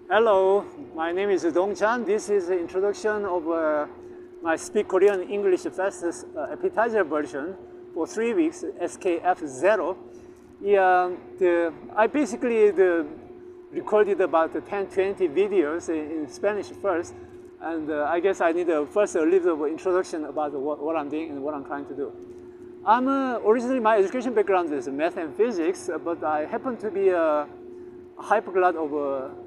Hello, my name is Dong Chan. This is the introduction of my Speak Korean English Fastest appetizer version for 3 weeks, SKF 0. I basically recorded about 10-20 videos in Spanish first, and I guess I need first a little bit of introduction about what I'm doing and what I'm trying to do. Originally my education background is math and physics, but I happen to be a hypoglot of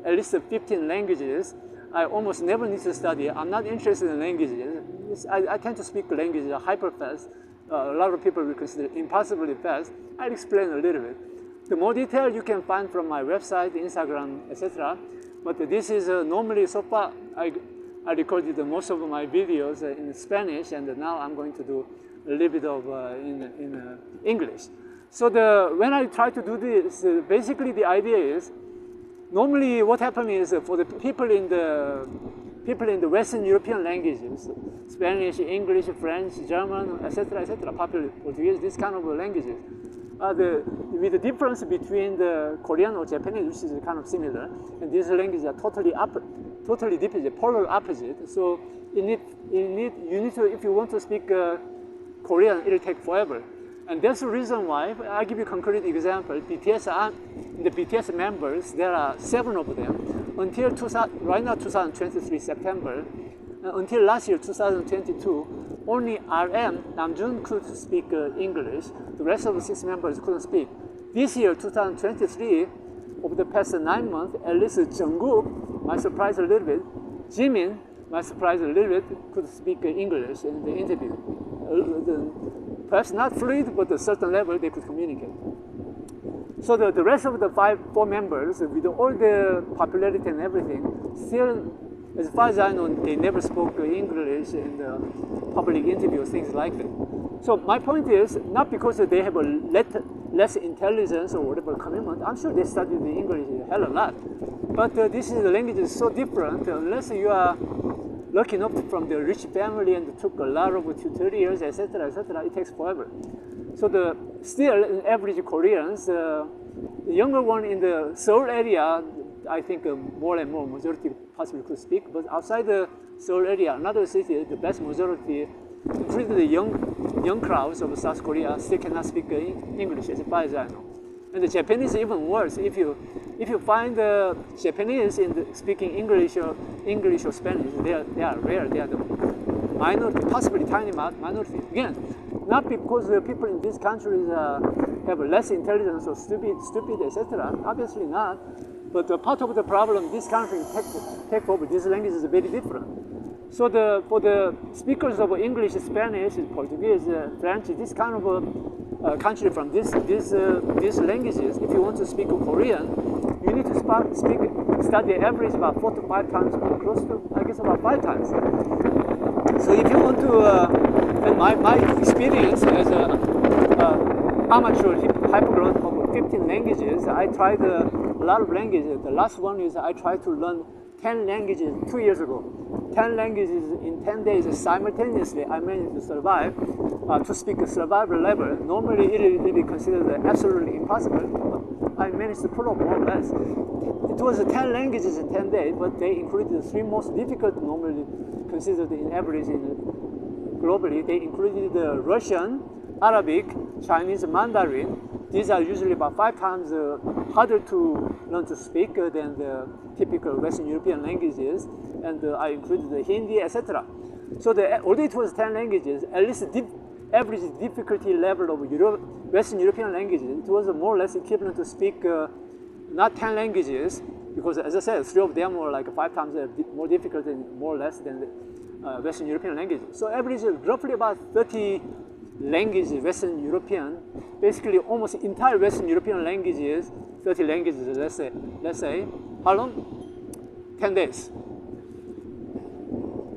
at least 15 languages. I almost never need to study. I'm not interested in languages. I tend to speak languages hyper fast. A lot of people will consider impossibly fast. I'll explain a little bit. The more detail you can find from my website, Instagram, etc. But this is normally, so far, I recorded most of my videos in Spanish, and now I'm going to do a little bit of in English. So when I try to do this, basically the idea is, normally what happens is for the people in the Western European languages, Spanish, English, French, German, etc., popular Portuguese, these kind of languages, with the difference between the Korean or Japanese, which is kind of similar, and these languages are totally different, polar opposite. So you need to, if you want to speak Korean, it'll take forever. And that's the reason why. I'll give you a concrete example. The BTS members, there are 7 of them. Until right now, 2023, September, until last year, 2022, only RM, Namjoon, could speak English. The rest of the 6 members couldn't speak. This year, 2023, over the past 9 months, at least Jungkook, might surprise a little bit, Jimin, might surprise a little bit, could speak English in the interview. Perhaps not fluid, but at a certain level they could communicate. So the rest of the 4 members, with all the popularity and everything, still, as far as I know, they never spoke English in the public interviews, things like that. So my point is, not because they have less intelligence or whatever commitment. I'm sure they studied the English a hell of a lot. But this is the language is so different, unless you are lucky enough from the rich family and took a lot of tutorials, etc., it takes forever. So still, in average Koreans, the younger one in the Seoul area, I think more and more majority possibly could speak. But outside the Seoul area, another city, the vast majority, including the young crowds of South Korea, still cannot speak English, as far as I know. And the Japanese is even worse. If you find Japanese speaking English or Spanish, they are rare. They are the minority, possibly tiny minority. Again, not because the people in these countries have less intelligence or stupid, etc. Obviously not. But part of the problem, this country take over. This language is very different. So for the speakers of English, Spanish, Portuguese, French, this kind of country from these languages, if you want to speak Korean, you need to study average about 4 to 5 times, close to, I guess, about 5 times. So if you want to, and my experience as an amateur hypoglot of 15 languages, I tried a lot of languages. The last one is I tried to learn 10 languages 2 years ago. 10 languages in 10 days simultaneously. I managed to survive, to speak a survival level. Normally it will be considered absolutely impossible. I managed to pull up more or less. It was 10 languages in 10 days, but they included the 3 most difficult, normally considered in average globally. They included Russian, Arabic, Chinese, Mandarin. These are usually about 5 times harder to learn to speak than the typical Western European languages, and I included the Hindi, etc. So although it was 10 languages, at least the average difficulty level of Western European languages, it was more or less equivalent to speak not 10 languages, because as I said, 3 of them were like 5 times more difficult and more or less than the Western European languages. So average roughly about 30 languages, Western European, basically almost entire Western European languages, 30 languages, let's say, how long? 10 days.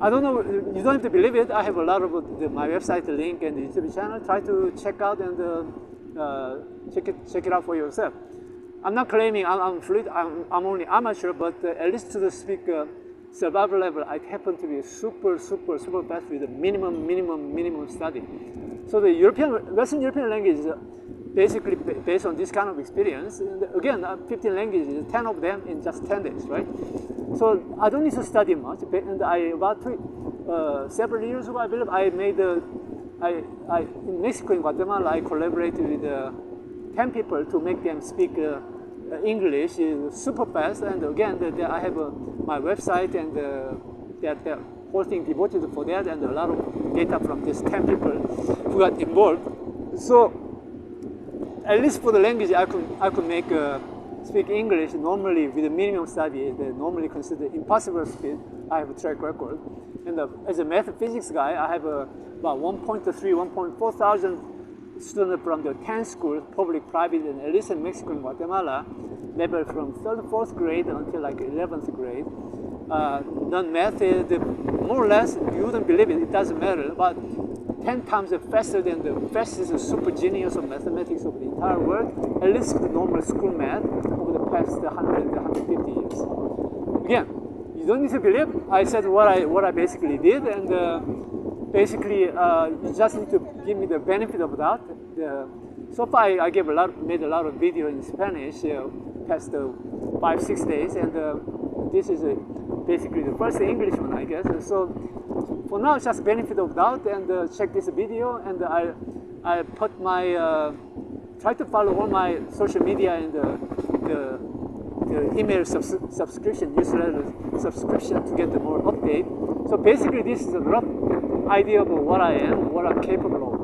I don't know, you don't have to believe it. I have a lot of my website link and the YouTube channel. Try to check out and check it out for yourself. I'm not claiming I'm fluid, I'm only amateur, but at least to the survival level, I happen to be super fast with a minimum study. So the Western European languages, basically based on this kind of experience. And again, 15 languages, 10 of them in just 10 days, right? So I don't need to study much. And about several years ago, I believe I made in Mexico and Guatemala, I collaborated with 10 people to make them speak English super fast. And again, I have my website, and they're hosting devoted for that, and a lot of data from these 10 people who got involved. So at least for the language, I could make speak English normally with a minimum study. They normally consider impossible speed. I have a track record. And as a math physics guy, I have about 1.3, 1.4 thousand students from the 10 schools, public, private, and at least in Mexico and Guatemala, level from 3rd, 4th grade until like 11th grade. Non-math, more or less, you wouldn't believe it, it doesn't matter, about 10 times faster than the fastest super genius of mathematics of the entire world, at least the normal school math over the past 100, 150 years. Again, you don't need to believe. I said what I basically did, and basically you just need to give me the benefit of that. So far I made a lot of video in Spanish past 5-6 days, and this is basically the first English one, I guess. So for now, it's just benefit of doubt, and check this video, and I put my try to follow all my social media and the email subscription, newsletter subscription to get the more update. So basically, this is a rough idea of what I am, what I'm capable of.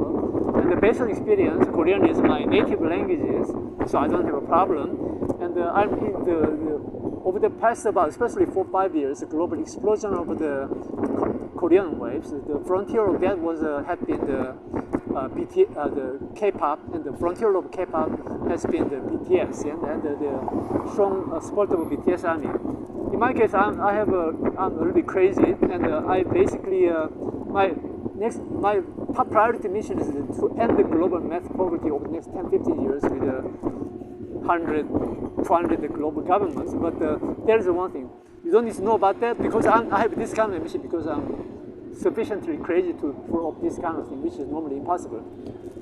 And based on experience, Korean is my native language, so I don't have a problem. And over the past especially 4-5 years, the global explosion of the Korean waves, the frontier of that had been the K-pop, and the frontier of K-pop has been the BTS, and the strong support of BTS Army. In my case, I'm a little bit crazy, and I basically my top priority mission is to end the global math poverty over the next 10-15 years with 100, 200 global governments. But there is one thing. You don't need to know about that, because I have this kind of mission because I'm sufficiently crazy to pull off this kind of thing, which is normally impossible.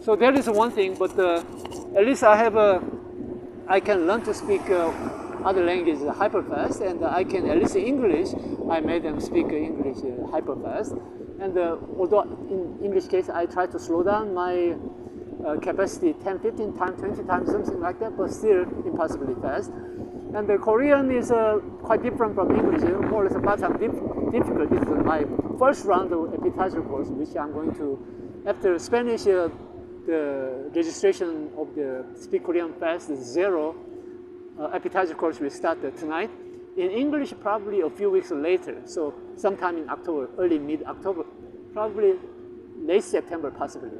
So there is one thing, but at least I can learn to speak other languages hyper fast, and I can, at least in English, I made them speak English hyper fast. And although in English case, I try to slow down my capacity 10, 15 times, 20 times, something like that, but still impossibly fast. And the Korean is quite different from English, more or less about some difficult. This is my first round of appetizer course, which I'm going to, after Spanish, the registration of the Speak Korean Fast is 0. Appetizer course will start tonight. In English, probably a few weeks later, so sometime in October, early mid-October, probably late September possibly.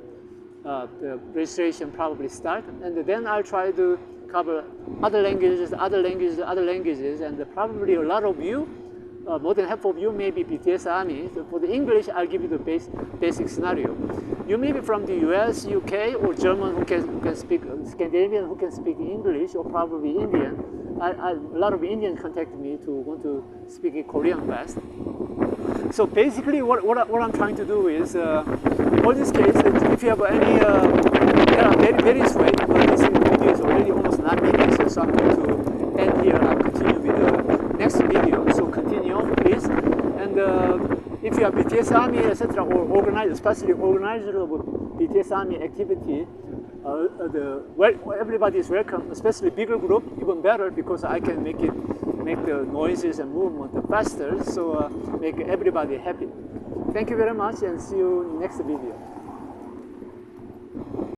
The registration probably start, and then I'll try to cover other languages, and probably a lot of you, more than half of you may be BTS Army. So for the English, I'll give you the basic scenario. You may be from the US, UK, or German who can speak, Scandinavian who can speak English, or probably Indian. A lot of Indians contacted me to want to speak Korean fast. So basically, what I'm trying to do is, in this case, if you have any, there are various ways, but this video is already almost 9 minutes, so I'm going to end here. I'll continue with the next video. So continue on, please. And if you are BTS Army, etc., or organizer, especially organizer of BTS Army activity, everybody is welcome, especially bigger group, even better, because I can make the noises and movement faster, so make everybody happy. Thank you very much, and see you in the next video.